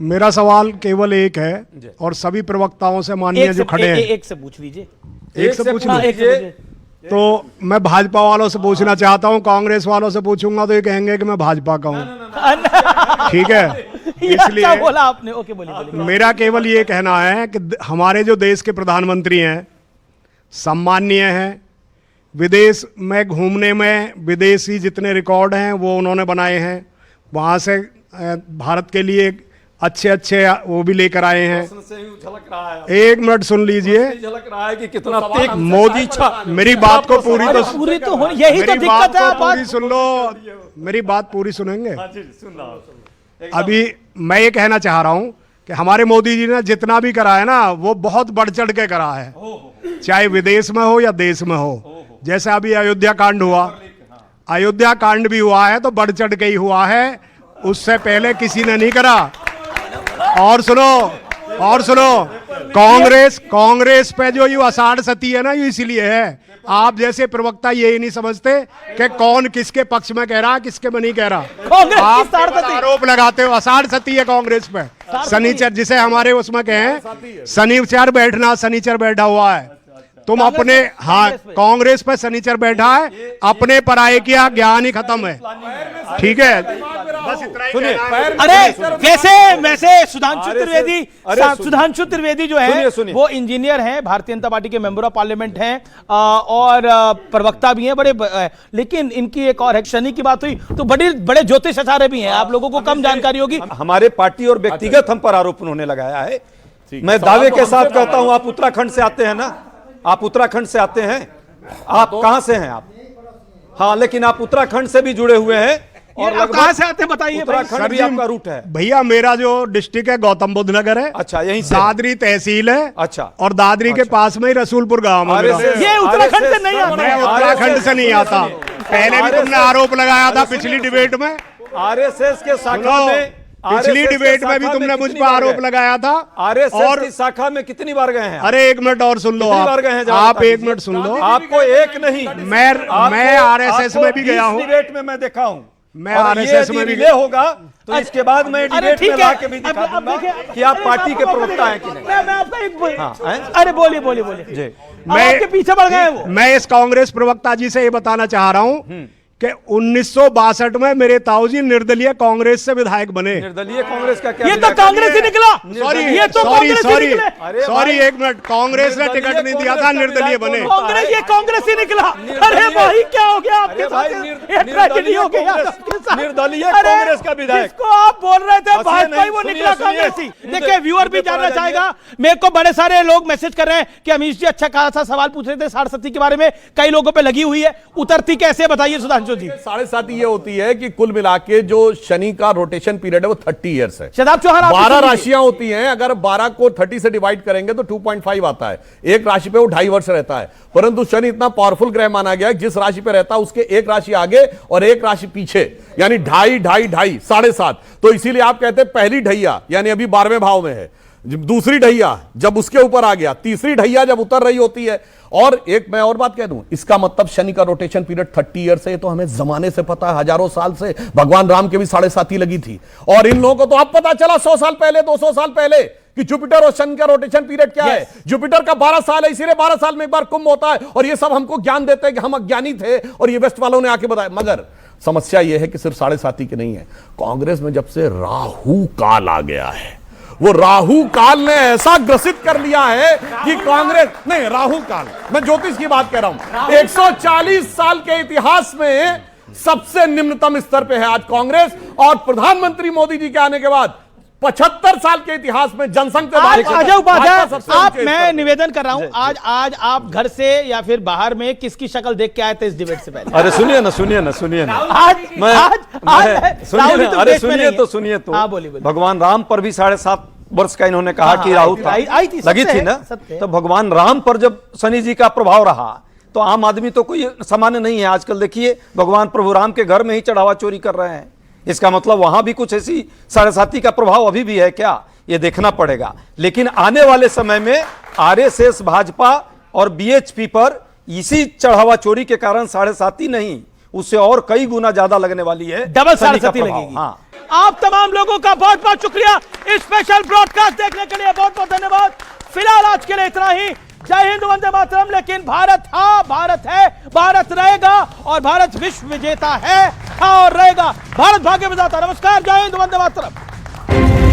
मेरा सवाल केवल एक है और सभी प्रवक्ताओं से माननीय जो खड़े हैं एक से पूछ लीजिए। एक से पूछ लीजिए। तो मैं भाजपा वालों से पूछना चाहता हूं, कांग्रेस वालों से पूछूंगा तो ये कहेंगे कि मैं भाजपा का हूं। ठीक है, इसलिए बोला आपने। ओके, बोलिए। मेरा केवल ये कहना है कि हमारे जो देश के प्रधानमंत्री हैं सम्माननीय हैं, विदेश में घूमने में विदेशी जितने रिकॉर्ड हैं वो उन्होंने बनाए हैं, वहाँ से भारत के लिए अच्छे अच्छे वो भी लेकर आए हैं। एक मिनट सुन लीजिए, झलक रहा है कि कितना मोदी मेरी बात को पूरी तो हो, यही तो दिक्कत है। पूरी सुन लो, मेरी बात पूरी सुनेंगे। अभी मैं ये कहना चाह रहा हूं कि हमारे मोदी जी ने जितना भी करा है ना वो बहुत बढ़ चढ़ के करा है, चाहे विदेश में हो या देश में हो। जैसे अभी अयोध्या कांड हुआ, अयोध्या कांड भी हुआ है तो बढ़ चढ़ के ही हुआ है, उससे पहले किसी ने नहीं करा। और सुनो, कांग्रेस पे जो ये अषाढ़ सती है ना, ये इसीलिए है। आप जैसे प्रवक्ता यही नहीं समझते कि कौन किसके पक्ष में कह रहा, किसके में नहीं कह रहा। आप आरोप लगाते हो अषाढ़ सती है कांग्रेस पे। शनिचर, जिसे हमारे उसमें कहें शनिचर बैठना, शनिचर बैठा हुआ है। तुम अपने, हाँ, कांग्रेस पे शनिचर बैठा है, अपने पराये किया ज्ञान ही खत्म है। ठीक है, बस इतना ही। सुनिए, अरे वैसे सुधांशु त्रिवेदी जो है वो इंजीनियर हैं, भारतीय जनता पार्टी के मेंबर ऑफ पार्लियामेंट हैं और प्रवक्ता भी हैं बड़े, लेकिन इनकी एक और है, शनि की बात हुई तो बड़े ज्योतिष आचार्य भी हैं। आप लोगों को कम जानकारी होगी। हमारे पार्टी और व्यक्तिगत हम पर आरोप उन्होंने लगाया है। मैं दावे के साथ कहता हूं, आप उत्तराखंड से आते हैं ना, आप उत्तराखंड से आते हैं। आप कहां से हैं आप? हाँ, लेकिन आप उत्तराखंड से भी जुड़े हुए हैं। और कहां से आते हैं बताइए? उत्तराखंड भी आपका रूट है? भैया मेरा जो डिस्ट्रिक्ट है गौतम बुद्ध नगर है। अच्छा, यहीं से? दादरी तहसील है। अच्छा, और दादरी के पास में ही रसूलपुर गांव है। ये उत्तराखंड से नहीं आता। मैं उत्तराखंड से नहीं आता। पहले भी तुमने आरोप लगाया था पिछली डिबेट में, आरएसएस के शाखा में, पिछली डिबेट में भी तुमने मुझ पर आरोप लगाया था। आरएसएस की शाखा में कितनी बार गए हैं? अरे एक मिनट और सुन लो, आप एक मिनट सुन लो। आपको एक नहीं, मैं आरएसएस में भी गया हूँ, डिबेट में मैं देखा हूँ। मैं आरएसएस में भी गया होगा तो इसके बाद मैं डिबेट में लाके भी दिखा दूंगा कि आप पार्टी के प्रवक्ता हैं कि नहीं। मैं आपका एक, अरे बोलिए। मैं आपके पीछे बढ़ गए वो। मैं इस कांग्रेस प्रवक्ता जी से ये बताना चाह रहा हूँ कि 1962 में मेरे ताऊजी निर्दलीय कांग्रेस से विधायक बने। निर्दलीय कांग्रेस का क्या? ये तो कांग्रेस ही निकला। सॉरी एक मिनट, कांग्रेस ने टिकट नहीं दिया था, निर्दलीय बने। कांग्रेस ही निकला। अरे भाई क्या हो गया आपके साथ? ये ट्रेजेडी हो गया आपके साथ। निर्दलीय कांग्रेस का विधायक, जिसको आप बोल रहे थे भाजपा ही, वो निकला कांग्रेस ही। देखिए, व्यूअर भी जानना चाहेगा। मेरे को बड़े सारे लोग मैसेज कर रहे हैं कि अमीश जी अच्छा खासा सवाल पूछ रहे थे अषाढ़ सती के बारे में, कई लोगों पे लगी हुई है, उतरती कैसे बताइए सुधांशु जी। 7.5 ये होती है कि कुल मिला के जो शनि का रोटेशन पीरियड है वो 30 इयर्स है। शदाब चौहान, 12 राशियां होती हैं, अगर 12 को 30 से डिवाइड करेंगे तो 2.5 आता है। एक राशि पे वो 2.5 वर्ष रहता है, परंतु शनि इतना पावरफुल ग्रह माना गया है, जिस राशि पे रहता है उसके एक राशि आगे और एक राशि पीछे, यानी 2.5 7.5। तो इसीलिए आप कहते हैं पहली ढैया यानी अभी 12वें भाव में है, दूसरी ढैया जब उसके ऊपर आ गया, तीसरी ढैया जब उतर रही होती है। और एक मैं और बात कह दूं, इसका मतलब शनि का रोटेशन पीरियड 30 ईयर से, तो हमें जमाने से पता है, हजारों साल से। भगवान राम के भी 7.5 लगी थी, और इन लोगों को तो अब पता चला 100 साल पहले, 200 साल पहले कि जुपिटर और शनि का रोटेशन पीरियड क्या है। जुपिटर का 12 साल है, इसीलिए 12 साल में एक बार कुंभ होता है। और ये सब हमको ज्ञान देते हैं कि हम अज्ञानी थे और ये वेस्ट वालों ने आके बताया। मगर समस्या यह है कि सिर्फ 7.5 की नहीं है, कांग्रेस में जब से राहु काल आ गया है, वो राहु काल ने ऐसा ग्रसित कर लिया है कि कांग्रेस नहीं, राहु काल, मैं ज्योतिष की बात कह रहा हूं, 140 साल के इतिहास में सबसे निम्नतम स्तर पे है आज कांग्रेस। और प्रधानमंत्री मोदी जी के आने के बाद 75 साल के इतिहास में जनसंख्या आप, मैं निवेदन कर रहा हूं, आज आप घर से या फिर बाहर में किसकी शक्ल देख के आए थे इस डिबेट से पहले? अरे सुनिए ना सुनिए तो हाँ, बोलिए। भगवान राम पर भी 7.5 वर्ष का इन्होंने कहा कि राहु लगी थी ना, तो भगवान राम पर जब शनि जी का प्रभाव रहा तो आम आदमी तो कोई सामान्य नहीं है। आजकल देखिए भगवान प्रभु राम के घर में ही चढ़ावा चोरी कर रहे हैं, इसका मतलब वहां भी कुछ ऐसी 7.5 का प्रभाव अभी भी है क्या, ये देखना पड़ेगा। लेकिन आने वाले समय में आरएसएस, भाजपा और बीएचपी पर इसी चढ़ावा चोरी के कारण 7.5 नहीं, उससे और कई गुना ज्यादा लगने वाली है, डबल 7.5 लगेगी। हाँ। आप तमाम लोगों का बहुत बहुत शुक्रिया स्पेशल ब्रॉडकास्ट देखने के लिए, बहुत बहुत धन्यवाद। फिलहाल आज के लिए इतना ही। जय हिंद, वंदे मातरम। लेकिन भारत, हाँ भारत है, भारत रहेगा और भारत विश्व विजेता है, हाँ और रहेगा। भारत भाग्य विधाता। नमस्कार, जय हिंद, वंदे मातरम।